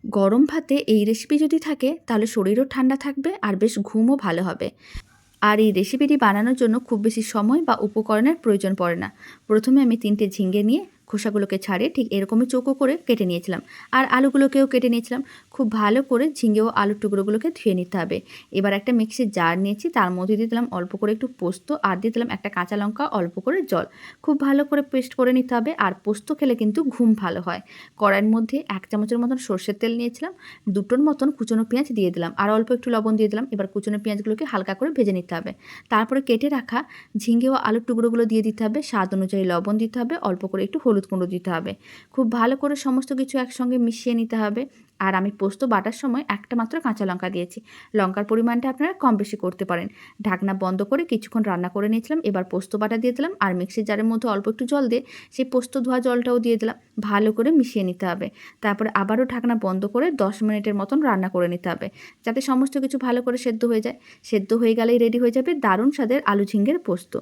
গরম ভাতে এই রেসিপি যদি থাকে তাহলে শরীরও ঠান্ডা থাকবে আর বেশ ঘুমও ভালো হবে। আর এই রেসিপিটি বানানোর জন্য খুব বেশি সময় বা উপকরণের প্রয়োজন পড়ে না। প্রথমে আমি 3টে ঝিঙে নিয়ে খোসাগুলোকে ছাড়িয়ে ঠিক এরকমই চৌকো করে কেটে নিয়েছিলাম। আর আলুগুলোকেও কেটে নিয়েছিলাম। খুব ভালো করে ঝিঙে ও আলুর টুকরোগুলোকে ধুয়ে নিতে হবে। এবার একটা মিক্সির জার নিয়েছি, তার মধ্যে দিয়ে দিলাম অল্প করে একটু পোস্ত আর দিয়ে দিলাম একটা কাঁচা লঙ্কা, অল্প করে জল। খুব ভালো করে পেস্ট করে নিতে হবে। আর পোস্ত খেলে কিন্তু ঘুম ভালো হয়। কড়াইয়ের মধ্যে 1 চামচের মতন সর্ষের তেল নিয়েছিলাম, 2টোর মতন কুচনো পেঁয়াজ দিয়ে দিলাম আর অল্প একটু লবণ দিয়ে দিলাম। এবার কুচনো পেঁয়াজগুলোকে হালকা করে ভেজে নিতে হবে। তারপরে কেটে রাখা ঝিঙে ও আলুর টুকরোগুলো দিয়ে দিতে হবে, স্বাদ অনুযায়ী লবণ দিতে হবে, অল্প করে একটু হলুদ গুঁড়ো দিতে হবে। খুব ভালো করে সমস্ত কিছু একসঙ্গে মিশিয়ে নিতে হবে। আর আমি পোস্ত বাটার সময় একটা মাত্র কাঁচা লঙ্কা দিয়েছি। লঙ্কার পরিমাণটা আপনারা কম বেশি করতে পারেন। ঢাকনা বন্ধ করে কিছুক্ষণ রান্না করে নিয়েছিলাম। এবার পোস্ত বাটা দিয়ে দিলাম আর মিক্সির জারের মধ্যে অল্প একটু জল দিয়ে সেই পোস্ত ধোয়া জলটাও দিয়ে দিলাম। ভালো করে মিশিয়ে নিতে হবে। তারপরে আবারও ঢাকনা বন্ধ করে 10 মিনিটের মতন রান্না করে নিতে হবে, যাতে সমস্ত কিছু ভালো করে সেদ্ধ হয়ে যায়। সেদ্ধ হয়ে গেলেই রেডি হয়ে যাবে দারুণ স্বাদের আলু ঝিঙের পোস্ত।